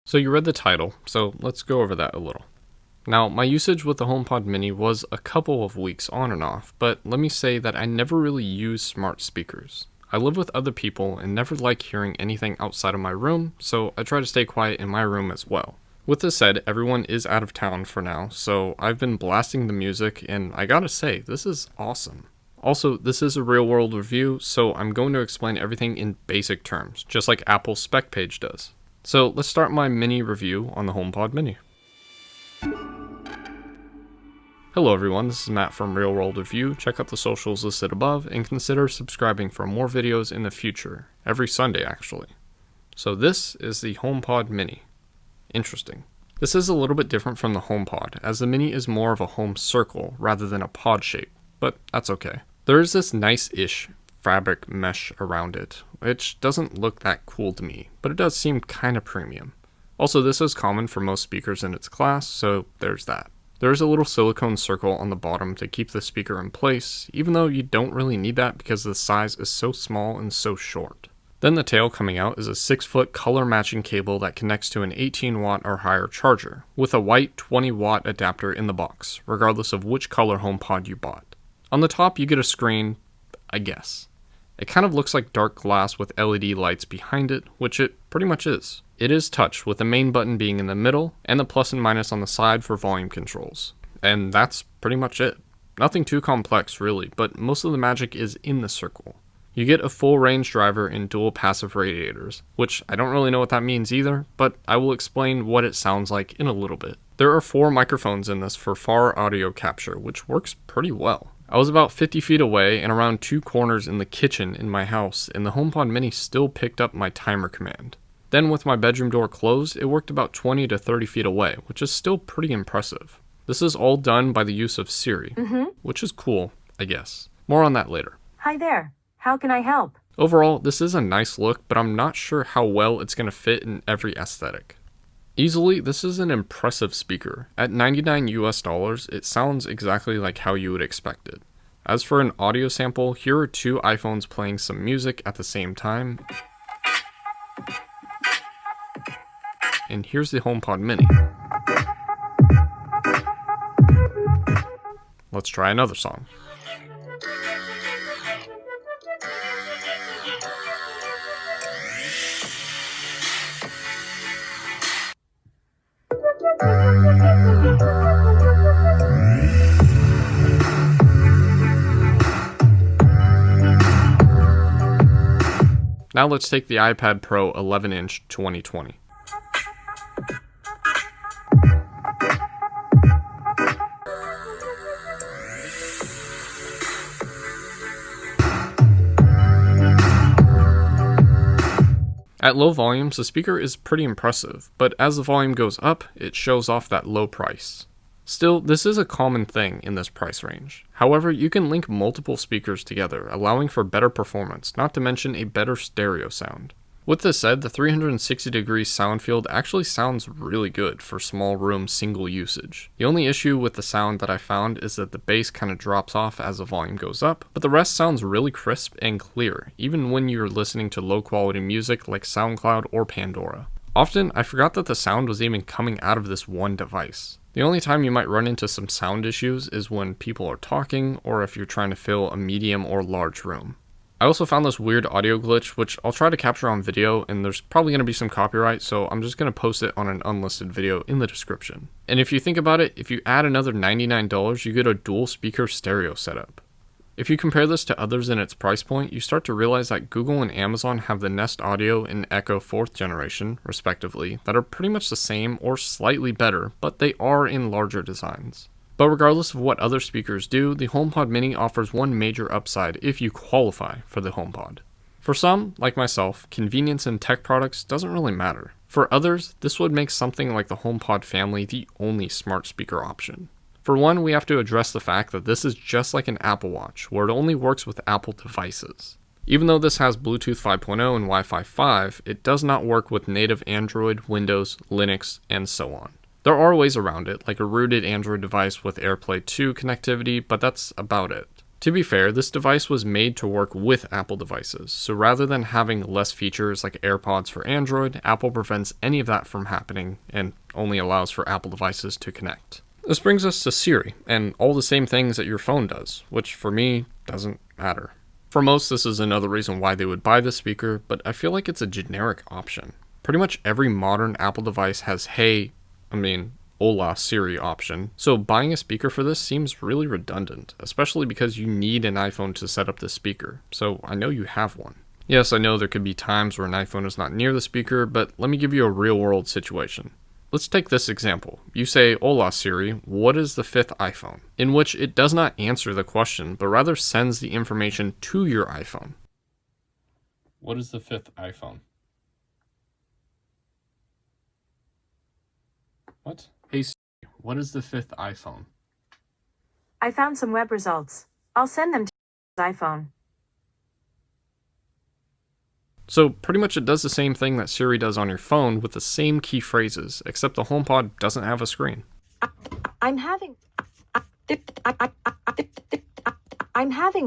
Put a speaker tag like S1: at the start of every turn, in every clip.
S1: So you read the title, so let's go over that a little. Now, my usage with the HomePod mini was a couple of weeks on and off, but let me say that I never really use smart speakers. I live with other people and never like hearing anything outside of my room, so I try to stay quiet in my room as well. With this said, everyone is out of town for now, so I've been blasting the music, and I gotta say, this is awesome. Also, this is a real-world review, so I'm going to explain everything in basic terms, just like Apple's spec page does. So let's start my mini review on the HomePod mini. Hello everyone, this is Matt from Real World Review. Check out the socials listed above and consider subscribing for more videos in the future, every Sunday actually. So this is the HomePod mini. Interesting. This is a little bit different from the HomePod, as the mini is more of a home circle rather than a pod shape, but that's okay. There is this nice-ish fabric mesh around it, which doesn't look that cool to me, but it does seem kinda premium. Also, this is common for most speakers in its class, so there's that. There is a little silicone circle on the bottom to keep the speaker in place, even though you don't really need that because the size is so small and so short. Then the tail coming out is a 6-foot color matching cable that connects to an 18-watt or higher charger, with a white 20-watt adapter in the box, regardless of which color HomePod you bought. On the top you get a screen, I guess. It kind of looks like dark glass with LED lights behind it, which it pretty much is. It is touch, with the main button being in the middle, and the plus and minus on the side for volume controls. And that's pretty much it. Nothing too complex really, but most of the magic is in the circle. You get a full range driver and dual passive radiators, which I don't really know what that means either, but I will explain what it sounds like in a little bit. There are 4 microphones in this for far audio capture, which works pretty well. I was about 50 feet away and around 2 corners in the kitchen in my house, and the HomePod mini still picked up my timer command. Then with my bedroom door closed, it worked about 20 to 30 feet away, which is still pretty impressive. This is all done by the use of Siri, which is cool, I guess. More on that later.
S2: Hi there. How can I help?
S1: Overall, this is a nice look, but I'm not sure how well it's going to fit in every aesthetic. Easily, this is an impressive speaker. At $99 US, it sounds exactly like how you would expect it. As for an audio sample, here are 2 iPhones playing some music at the same time. And here's the HomePod mini. Let's try another song. Now let's take the iPad Pro 11-inch 2020. At low volumes, the speaker is pretty impressive, but as the volume goes up, it shows off that low price. Still, this is a common thing in this price range. However, you can link multiple speakers together, allowing for better performance, not to mention a better stereo sound. With this said, the 360-degree sound field actually sounds really good for small room single usage. The only issue with the sound that I found is that the bass kind of drops off as the volume goes up, but the rest sounds really crisp and clear, even when you're listening to low-quality music like SoundCloud or Pandora. Often, I forgot that the sound was even coming out of this one device. The only time you might run into some sound issues is when people are talking or if you're trying to fill a medium or large room. I also found this weird audio glitch, which I'll try to capture on video, and there's probably going to be some copyright, so I'm just going to post it on an unlisted video in the description. And if you think about it, if you add another $99, you get a dual speaker stereo setup. If you compare this to others in its price point, you start to realize that Google and Amazon have the Nest Audio and Echo 4th generation, respectively, that are pretty much the same or slightly better, but they are in larger designs. But regardless of what other speakers do, the HomePod mini offers one major upside if you qualify for the HomePod. For some, like myself, convenience in tech products doesn't really matter. For others, this would make something like the HomePod family the only smart speaker option. For one, we have to address the fact that this is just like an Apple Watch, where it only works with Apple devices. Even though this has Bluetooth 5.0 and Wi-Fi 5, it does not work with native Android, Windows, Linux, and so on. There are ways around it, like a rooted Android device with AirPlay 2 connectivity, but that's about it. To be fair, this device was made to work with Apple devices, so rather than having less features like AirPods for Android, Apple prevents any of that from happening and only allows for Apple devices to connect. This brings us to Siri, and all the same things that your phone does, which for me, doesn't matter. For most, this is another reason why they would buy this speaker, but I feel like it's a generic option. Pretty much every modern Apple device has Hola Siri option, so buying a speaker for this seems really redundant, especially because you need an iPhone to set up this speaker, so I know you have one. Yes, I know there could be times where an iPhone is not near the speaker, but let me give you a real-world situation. Let's take this example. You say, Hola Siri, what is the fifth iPhone? In which it does not answer the question, but rather sends the information to your iPhone. What is the fifth iPhone? What? Hey Siri, what is the fifth iPhone?
S2: I found some web results. I'll send them to your iPhone.
S1: So pretty much it does the same thing that Siri does on your phone with the same key phrases, except the HomePod doesn't have a screen.
S2: I'm having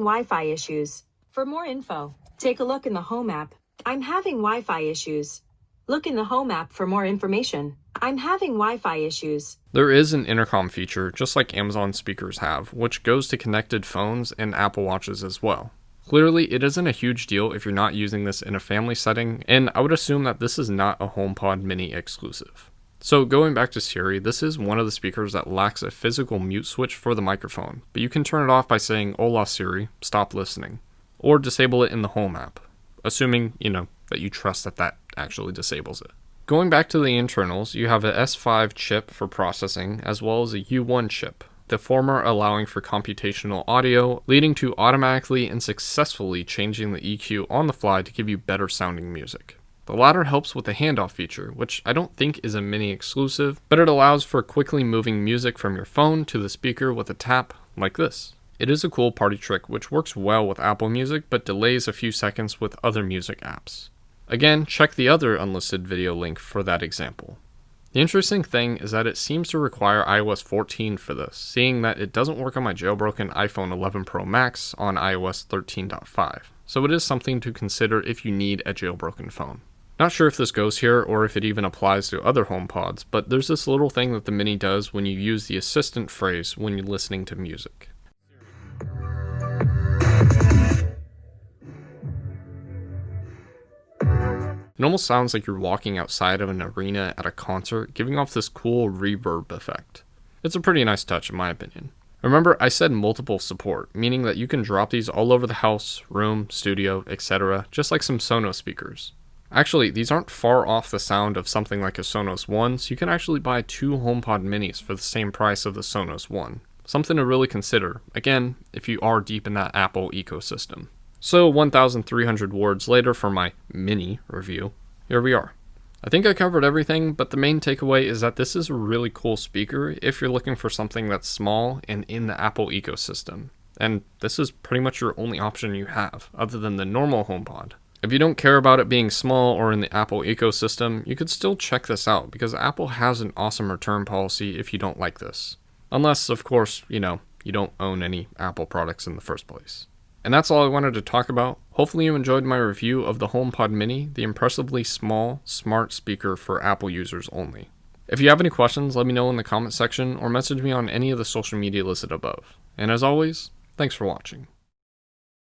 S2: Wi-Fi issues. For more info, take a look in the Home app. I'm having Wi-Fi issues. Look in the Home app for more information. I'm having Wi-Fi issues.
S1: There is an intercom feature, just like Amazon speakers have, which goes to connected phones and Apple Watches as well. Clearly, it isn't a huge deal if you're not using this in a family setting, and I would assume that this is not a HomePod mini exclusive. So going back to Siri, this is one of the speakers that lacks a physical mute switch for the microphone, but you can turn it off by saying, Hola Siri, stop listening, or disable it in the Home app, assuming, that you trust that actually disables it. Going back to the internals, you have a S5 chip for processing, as well as a U1 chip, the former allowing for computational audio, leading to automatically and successfully changing the EQ on the fly to give you better sounding music. The latter helps with the handoff feature, which I don't think is a mini exclusive, but it allows for quickly moving music from your phone to the speaker with a tap like this. It is a cool party trick which works well with Apple Music but delays a few seconds with other music apps. Again, check the other unlisted video link for that example. The interesting thing is that it seems to require iOS 14 for this, seeing that it doesn't work on my jailbroken iPhone 11 Pro Max on iOS 13.5, so it is something to consider if you need a jailbroken phone. Not sure if this goes here or if it even applies to other HomePods, but there's this little thing that the Mini does when you use the assistant phrase when you're listening to music. It almost sounds like you're walking outside of an arena at a concert, giving off this cool reverb effect. It's a pretty nice touch in my opinion. Remember, I said multiple support, meaning that you can drop these all over the house, room, studio, etc., just like some Sonos speakers. Actually, these aren't far off the sound of something like a Sonos One, so you can actually buy 2 HomePod minis for the same price of the Sonos One. Something to really consider, again, if you are deep in that Apple ecosystem. So 1,300 words later for my mini review, here we are. I think I covered everything, but the main takeaway is that this is a really cool speaker if you're looking for something that's small and in the Apple ecosystem. And this is pretty much your only option you have, other than the normal HomePod. If you don't care about it being small or in the Apple ecosystem, you could still check this out because Apple has an awesome return policy if you don't like this. Unless, of course, you don't own any Apple products in the first place. And that's all I wanted to talk about. Hopefully you enjoyed my review of the HomePod Mini, the impressively small, smart speaker for Apple users only. If you have any questions, let me know in the comment section or message me on any of the social media listed above. And as always, thanks for watching.